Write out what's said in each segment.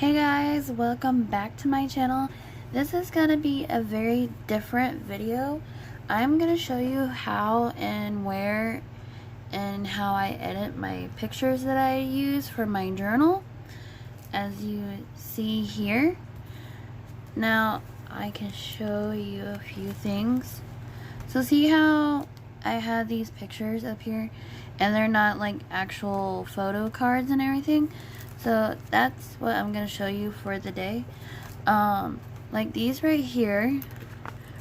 Hey guys, welcome back to my channel. This is gonna be a very different video. I'm gonna show you how and where and how I edit my pictures that I use for my journal, as you see here. Now I can show you a few things. So see how I have these pictures up here and they're not like actual photo cards and everything? So that's what I'm gonna show you for the day. Like these right here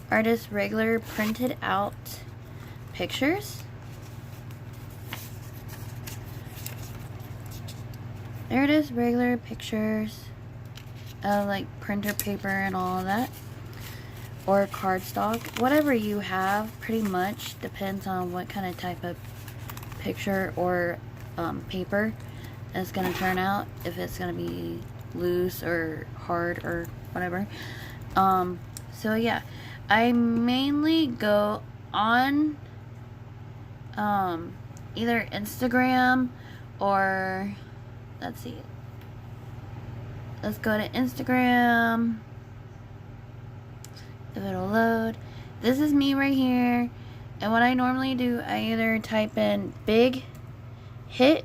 are just regular printed out pictures. They're just regular pictures of like printer paper and all of that, or cardstock, whatever you have. Pretty much depends on what kind of type of picture or paper it's gonna turn out, if it's gonna be loose or hard or whatever. So yeah, I mainly go on either Instagram or, let's see, let's go to Instagram if it'll load. This is me right here, and what I normally do, I either type in Big Hit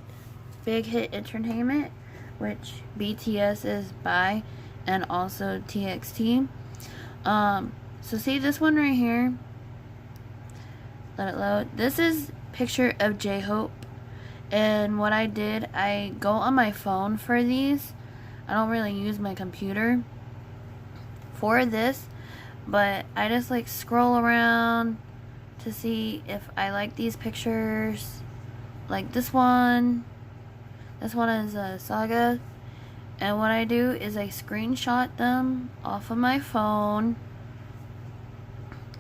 Entertainment, which BTS is by, and also TXT. So see this one right here, let it load. This is picture of J-Hope, and what I did, I go on my phone for these. I don't really use my computer for this, but I just like scroll around to see if I like these pictures. Like this one is a Saga, and what I do is I screenshot them off of my phone.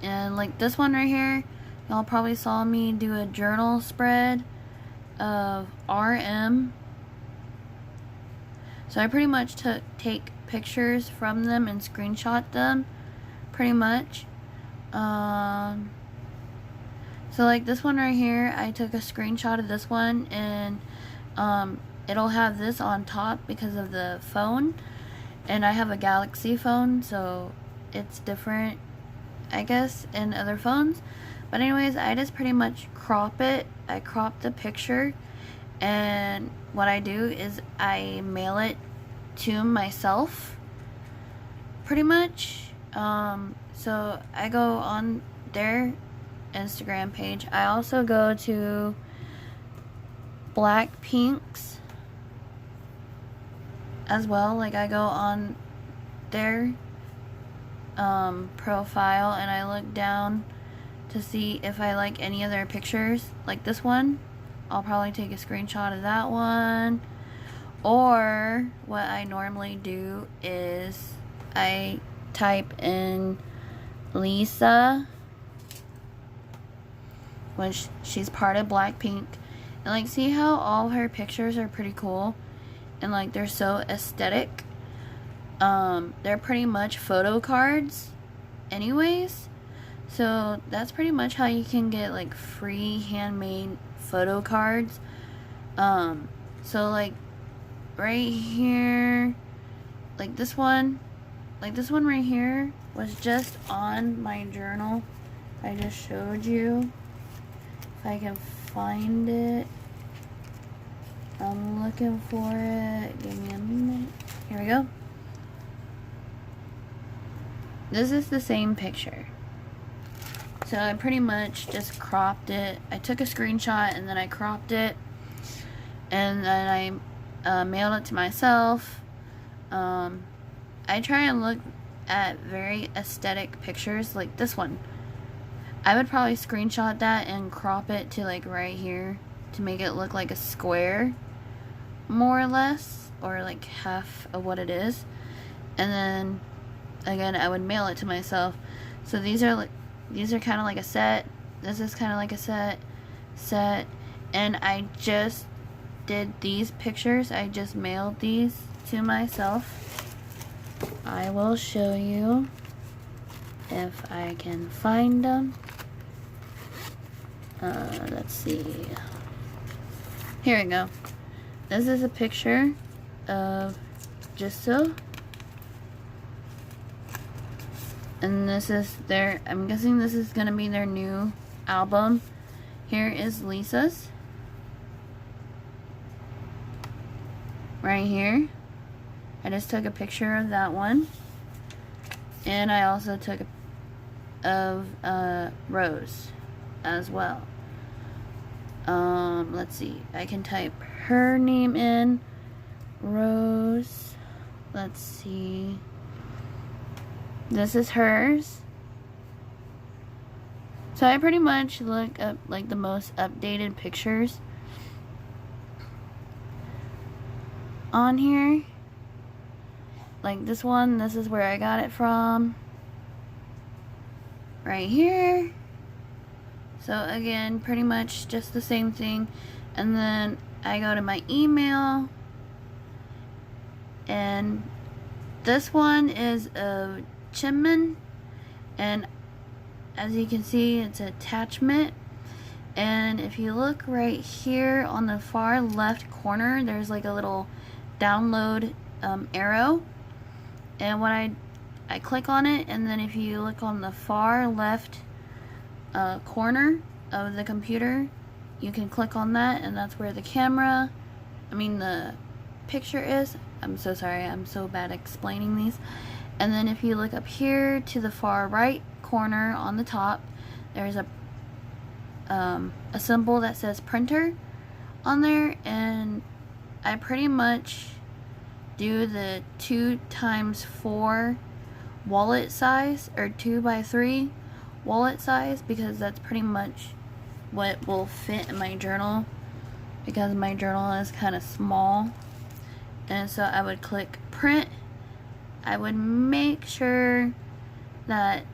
And like this one right here, y'all probably saw me do a journal spread of RM. So I pretty much take pictures from them and screenshot them, pretty much. So like this one right here, I took a screenshot of this one, and it'll have this on top because of the phone, and I have a Galaxy phone, so it's different, I guess, in other phones. But anyways, I just pretty much crop it. I crop the picture, and what I do is I mail it to myself, pretty much. So I go on their Instagram page. I also go to Blackpink's as well. Like I go on their profile and I look down to see if I like any of their pictures. Like this one, I'll probably take a screenshot of that one. Or what I normally do is I type in Lisa, which she's part of Blackpink, and like see how all her pictures are pretty cool and like they're so aesthetic. They're pretty much photo cards anyways, so that's pretty much how you can get like free handmade photo cards. So like right here, like this one right here was just on my journal. I just showed you. If I can find it, I'm looking for it. Give me a minute. Here we go. This is the same picture. So I pretty much just cropped it. I took a screenshot and then I cropped it, and then I mailed it to myself. I try and look at very aesthetic pictures like this one. I would probably screenshot that and crop it to like right here to make it look like a square, more or less, or like half of what it is. And then again, I would mail it to myself. So these are kind of like a set. This is kind of like a set, and I just did these pictures. I just mailed these to myself. I will show you if I can find them. Let's see. Here we go. This is a picture of just so. And this is their, I'm guessing this is gonna be their new album. Here is Lisa's. Right here. I just took a picture of that one. And I also took of Rose as well. Let's see. I can type her name in. Rose. Let's see. This is hers. So I pretty much look up like the most updated pictures on here. Like this one, this is where I got it from. Right here. So again, pretty much just the same thing. And then I go to my email. And this one is of Jimin. And as you can see, it's an attachment. And if you look right here on the far left corner, there's like a little download arrow. And when I click on it, and then if you look on the far left corner of the computer, you can click on that, and that's where the the picture is. I'm so sorry, I'm so bad at explaining these. And then if you look up here to the far right corner on the top, there's a symbol that says printer on there, and I pretty much do the 2x4 wallet size, or 2x3 wallet size, because that's pretty much what will fit in my journal, because my journal is kind of small. And so I would click print. I would make sure that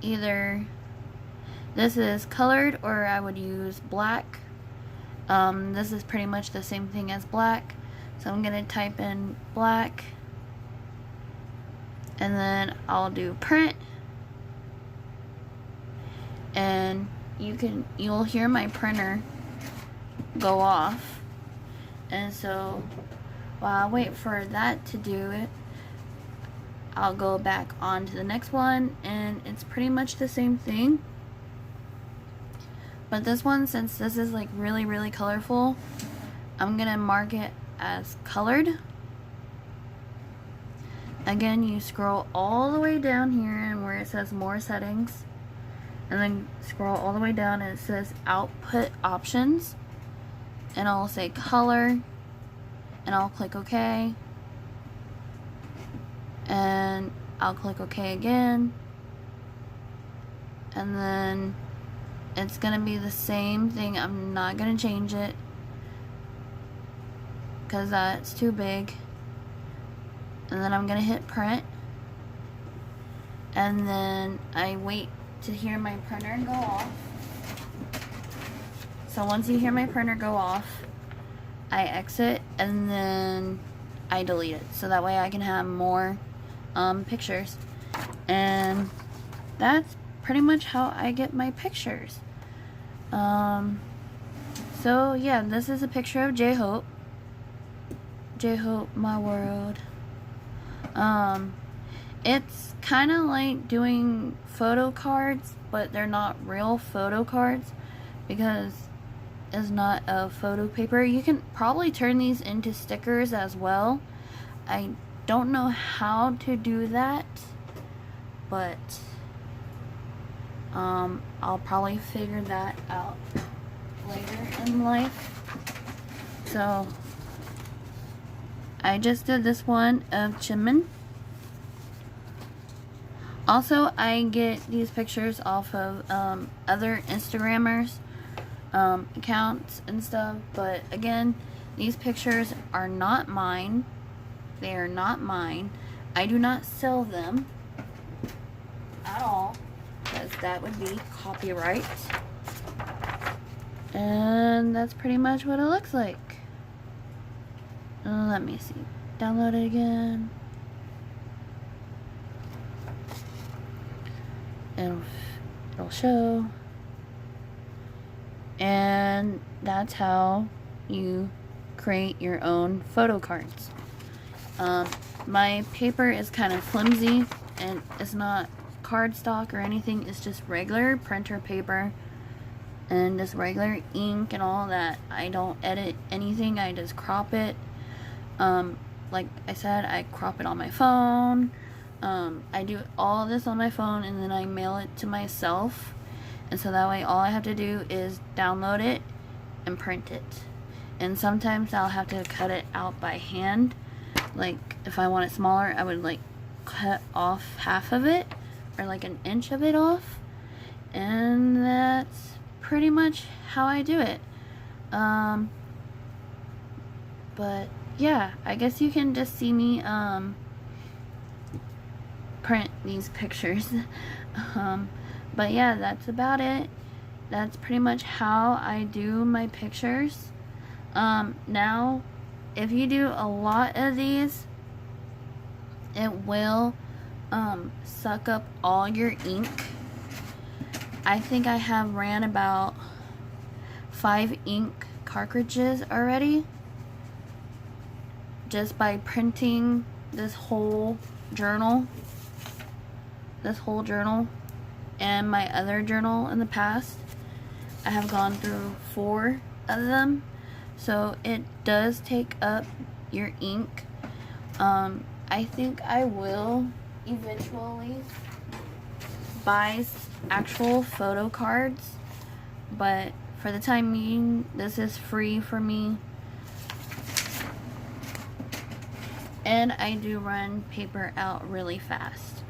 either this is colored or I would use black. This is pretty much the same thing as black. So I'm gonna type in black, and then I'll do print, and you'll hear my printer go off. And so while I wait for that to do it, I'll go back on to the next one, and it's pretty much the same thing. But this one, since this is like really, really colorful, I'm gonna mark it as colored. Again, you scroll all the way down here and where it says more settings, and then scroll all the way down and it says output options, and I'll say color, and I'll click OK, and I'll click OK again, and then it's gonna be the same thing. I'm not gonna change it because that's too big. And then I'm gonna hit print, and then I wait to hear my printer go off. So once you hear my printer go off, I exit, and then I delete it, so that way I can have more pictures. And that's pretty much how I get my pictures. So yeah, this is a picture of J-Hope. J-Hope, my world. It's kind of like doing photo cards, but they're not real photo cards because it's not a photo paper. You can probably turn these into stickers as well. I don't know how to do that, but I'll probably figure that out later in life. So I just did this one of Jimin. Also, I get these pictures off of other Instagrammers accounts and stuff, but again, these pictures are not mine. They are not mine. I do not sell them at all, because that would be copyright. And that's pretty much what it looks like. Let me see. Download it again. It'll show. And that's how you create your own photo cards. my paper is kind of flimsy and it's not cardstock or anything. It's just regular printer paper and just regular ink and all that. I don't edit anything. I just crop it. Like I said, I crop it on my phone. I do all this on my phone and then I mail it to myself. And so that way all I have to do is download it and print it. And sometimes I'll have to cut it out by hand. Like if I want it smaller, I would like cut off half of it or like an inch of it off. And that's pretty much how I do it. But yeah, I guess you can just see me print these pictures. But yeah, that's about it. That's pretty much how I do my pictures. Now, if you do a lot of these, it will suck up all your ink. I think I have ran about 5 ink cartridges already, just by printing this whole journal, and my other journal in the past. I have gone through 4 of them, so it does take up your ink. I think I will eventually buy actual photo cards, but for the time being, this is free for me. And I do run paper out really fast.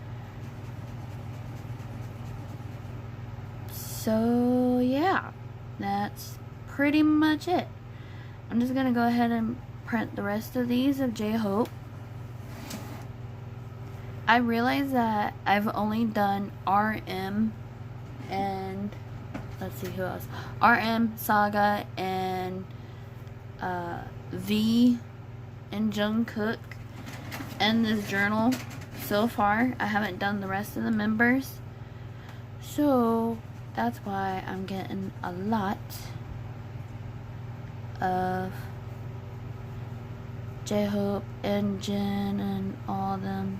So yeah, that's pretty much it. I'm just gonna go ahead and print the rest of these of J-Hope. I realize that I've only done RM and let's see who else. RM, Saga, and V and Jungkook and this journal so far. I haven't done the rest of the members, so that's why I'm getting a lot of J-Hope and Jin and all of them.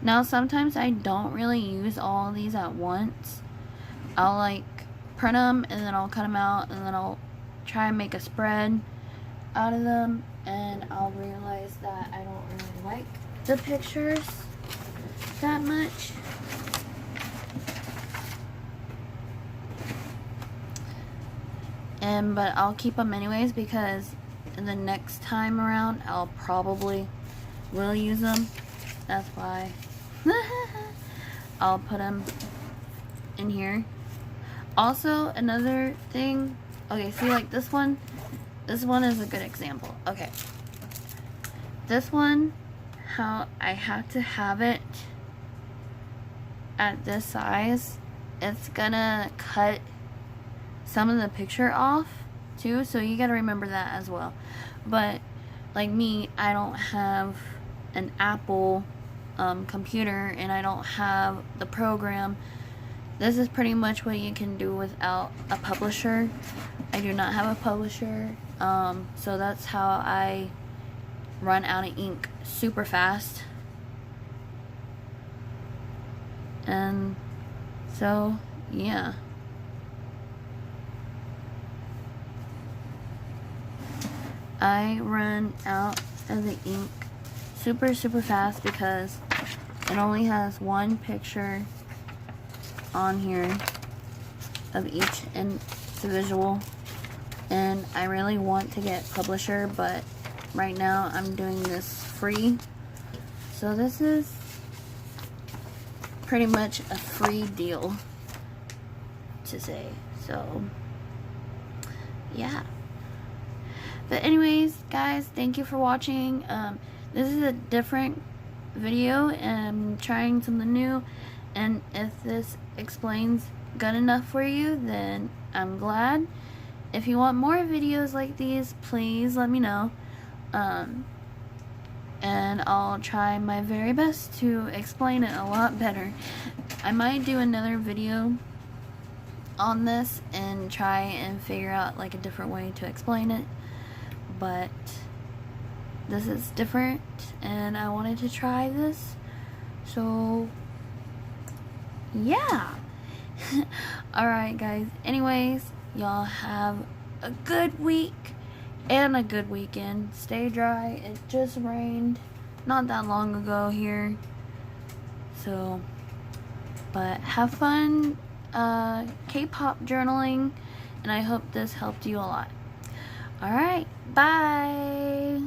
Now sometimes I don't really use all of these at once. I'll like print them and then I'll cut them out and then I'll try and make a spread out of them, and I'll realize that I don't really like the pictures that much. But I'll keep them anyways because the next time around I'll probably will use them. That's why I'll put them in here. Also, another thing, okay, see like this one is a good example. Okay, this one, how I have to have it at this size, it's gonna cut some of the picture off too, so you gotta remember that as well. But like me, I don't have an Apple computer and I don't have the program. This is pretty much what you can do without a publisher. I do not have a publisher, so that's how I run out of ink super fast. And so yeah, I run out of the ink super fast because it only has one picture on here of each individual, and I really want to get publisher, but right now I'm doing this free, so this is pretty much a free deal to say. So yeah, but anyways guys, thank you for watching. This is a different video and I'm trying something new, and if this explains good enough for you, then I'm glad. If you want more videos like these, please let me know, and I'll try my very best to explain it a lot better. I might do another video on this and try and figure out like a different way to explain it, but this is different and I wanted to try this. So yeah. Alright guys, anyways, y'all have a good week and a good weekend. Stay dry. It just rained not that long ago here, so but have fun K-pop journaling, and I hope this helped you a lot. Alright, bye.